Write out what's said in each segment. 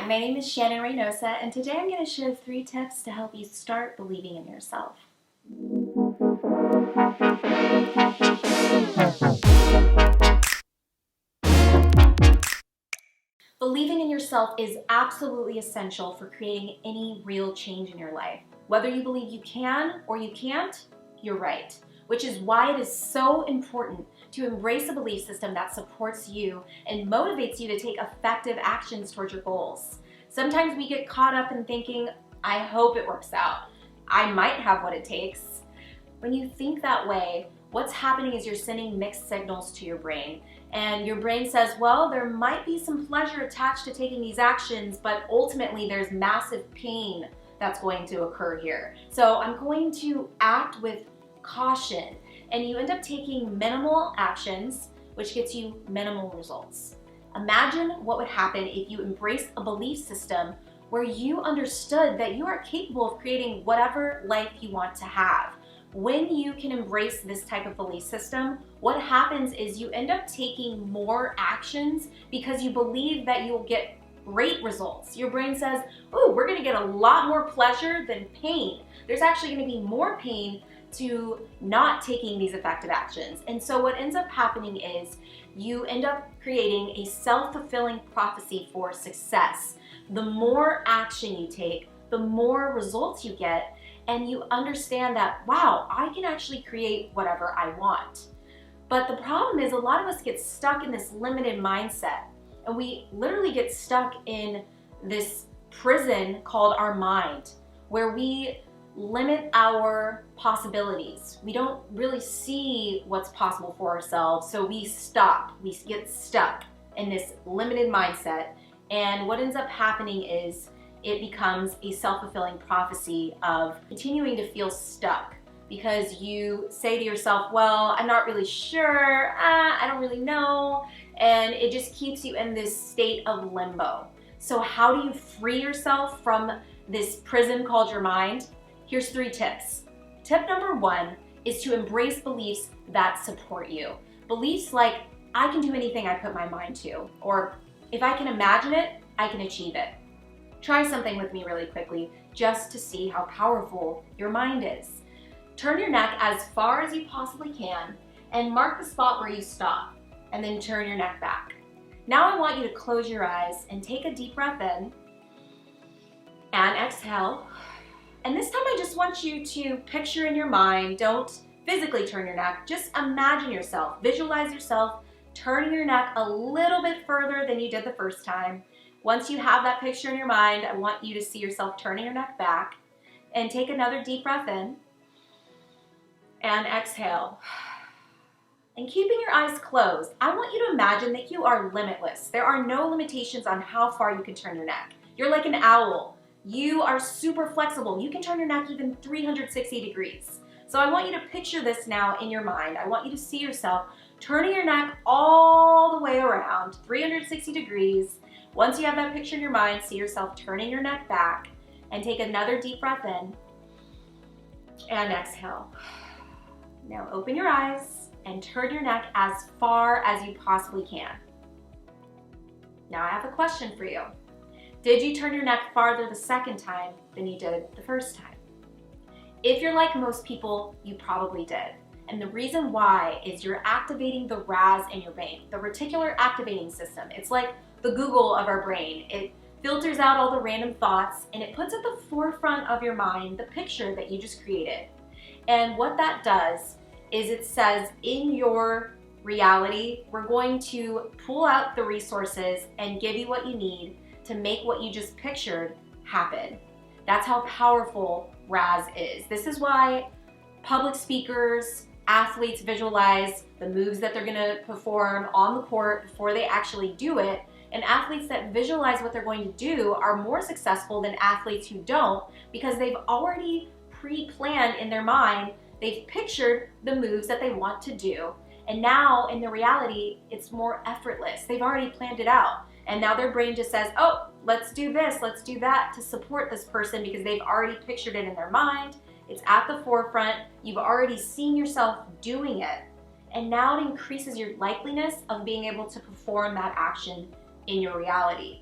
my name is Shannon Reynosa, and today I'm going to share 3 tips to help you start believing in yourself. Believing in yourself is absolutely essential for creating any real change in your life. Whether you believe you can or you can't, you're right. Which is why it is so important to embrace a belief system that supports you and motivates you to take effective actions towards your goals. Sometimes we get caught up in thinking, I hope it works out. I might have what it takes. When you think that way, what's happening is you're sending mixed signals to your brain. And your brain says, well, there might be some pleasure attached to taking these actions, but ultimately there's massive pain that's going to occur here. So I'm going to act with caution. And you end up taking minimal actions, which gets you minimal results. Imagine what would happen if you embraced a belief system where you understood that you are capable of creating whatever life you want to have. When you can embrace this type of belief system, what happens is you end up taking more actions because you believe that you'll get great results. Your brain says, ooh, we're gonna get a lot more pleasure than pain. There's actually gonna be more pain to not taking these effective actions. And so what ends up happening is you end up creating a self-fulfilling prophecy for success. The more action you take, the more results you get, and you understand that, wow, I can actually create whatever I want. But the problem is a lot of us get stuck in this limited mindset, and we literally get stuck in this prison called our mind, where we limit our possibilities. We don't really see what's possible for ourselves, so we get stuck in this limited mindset, and what ends up happening is it becomes a self-fulfilling prophecy of continuing to feel stuck because you say to yourself, well, I'm not really sure, I don't really know, and it just keeps you in this state of limbo. So how do you free yourself from this prison called your mind? Here's 3 tips. Tip number 1 is to embrace beliefs that support you. Beliefs like, I can do anything I put my mind to, or if I can imagine it, I can achieve it. Try something with me really quickly just to see how powerful your mind is. Turn your neck as far as you possibly can and mark the spot where you stop, and then turn your neck back. Now I want you to close your eyes and take a deep breath in and exhale. And this time I just want you to picture in your mind, don't physically turn your neck, just imagine yourself, visualize yourself turning your neck a little bit further than you did the first time. Once you have that picture in your mind, I want you to see yourself turning your neck back and take another deep breath in and exhale. And keeping your eyes closed, I want you to imagine that you are limitless. There are no limitations on how far you can turn your neck. You're like an owl. You are super flexible. You can turn your neck even 360 degrees. So I want you to picture this now in your mind. I want you to see yourself turning your neck all the way around, 360 degrees. Once you have that picture in your mind, see yourself turning your neck back and take another deep breath in and exhale. Now open your eyes and turn your neck as far as you possibly can. Now I have a question for you. Did you turn your neck farther the second time than you did the first time? If you're like most people, you probably did. And the reason why is you're activating the RAS in your brain, the reticular activating system. It's like the Google of our brain. It filters out all the random thoughts and it puts at the forefront of your mind the picture that you just created. And what that does is it says in your reality, we're going to pull out the resources and give you what you need to make what you just pictured happen. That's how powerful RAS is. This is why public speakers, athletes visualize the moves that they're gonna perform on the court before they actually do it. And athletes that visualize what they're going to do are more successful than athletes who don't, because they've already pre-planned in their mind, they've pictured the moves that they want to do. And now in the reality, it's more effortless. They've already planned it out. And now their brain just says, oh, let's do this, let's do that to support this person because they've already pictured it in their mind. It's at the forefront. You've already seen yourself doing it. And now it increases your likeliness of being able to perform that action in your reality.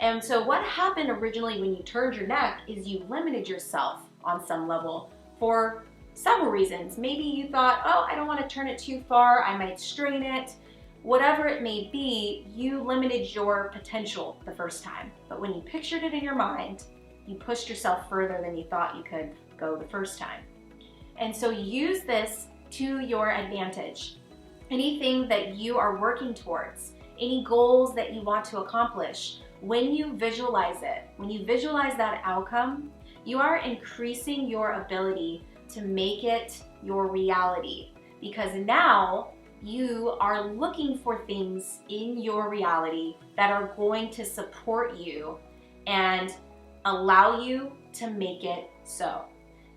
And so what happened originally when you turned your neck is you limited yourself on some level for several reasons. Maybe you thought, oh, I don't want to turn it too far, I might strain it. Whatever it may be, you limited your potential the first time. But when you pictured it in your mind, you pushed yourself further than you thought you could go the first time. And so use this to your advantage. Anything that you are working towards, any goals that you want to accomplish, when you visualize it, when you visualize that outcome, you are increasing your ability to make it your reality, because now you are looking for things in your reality that are going to support you and allow you to make it so.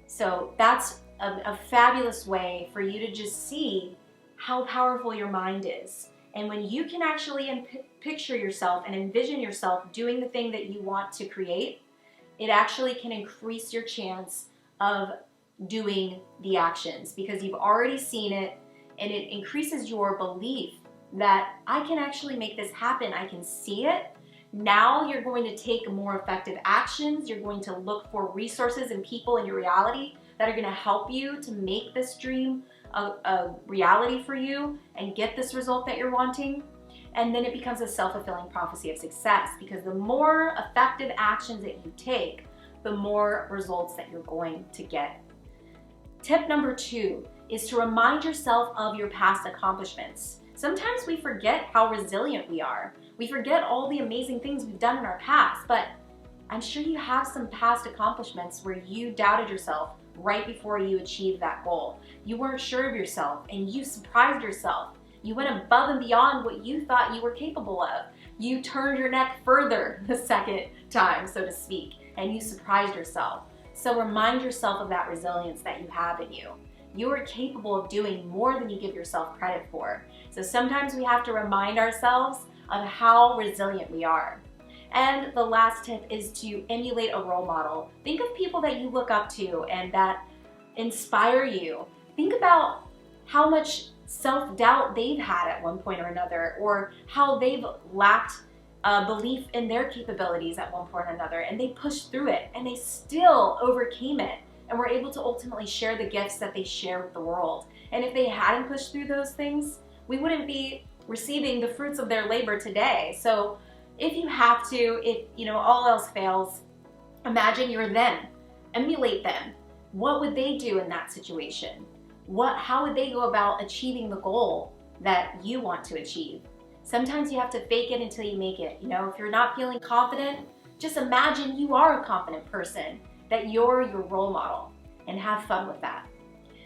So that's a fabulous way for you to just see how powerful your mind is. And when you can actually picture yourself and envision yourself doing the thing that you want to create, it actually can increase your chance of doing the actions, because you've already seen it, and it increases your belief that I can actually make this happen. I can see it. Now you're going to take more effective actions. You're going to look for resources and people in your reality that are going to help you to make this dream a reality for you and get this result that you're wanting. And then it becomes a self-fulfilling prophecy of success, because the more effective actions that you take, the more results that you're going to get. Tip number 2 is to remind yourself of your past accomplishments. Sometimes we forget how resilient we are. We forget all the amazing things we've done in our past, but I'm sure you have some past accomplishments where you doubted yourself right before you achieved that goal. You weren't sure of yourself and you surprised yourself. You went above and beyond what you thought you were capable of. You turned your neck further the second time, so to speak, and you surprised yourself. So remind yourself of that resilience that you have in you. You are capable of doing more than you give yourself credit for. So sometimes we have to remind ourselves of how resilient we are. And the last tip is to emulate a role model. Think of people that you look up to and that inspire you. Think about how much self-doubt they've had at one point or another, or how they've lacked belief in their capabilities at one point or another, and they pushed through it and they still overcame it and were able to ultimately share the gifts that they share with the world. And if they hadn't pushed through those things, we wouldn't be receiving the fruits of their labor today. So if you have to, if all else fails, imagine you're them. Emulate them. What would they do in that situation? How would they go about achieving the goal that you want to achieve? Sometimes you have to fake it until you make it. If you're not feeling confident, just imagine you are a confident person, that you're your role model, and have fun with that.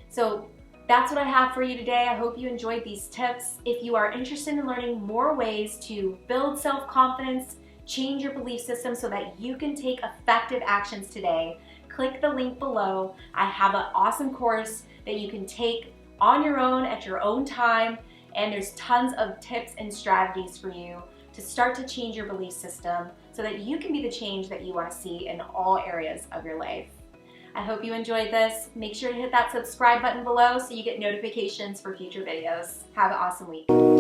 So that's what I have for you today. I hope you enjoyed these tips. If you are interested in learning more ways to build self-confidence, change your belief system so that you can take effective actions today, click the link below. I have an awesome course that you can take on your own at your own time, and there's tons of tips and strategies for you to start to change your belief system so that you can be the change that you want to see in all areas of your life. I hope you enjoyed this. Make sure to hit that subscribe button below so you get notifications for future videos. Have an awesome week.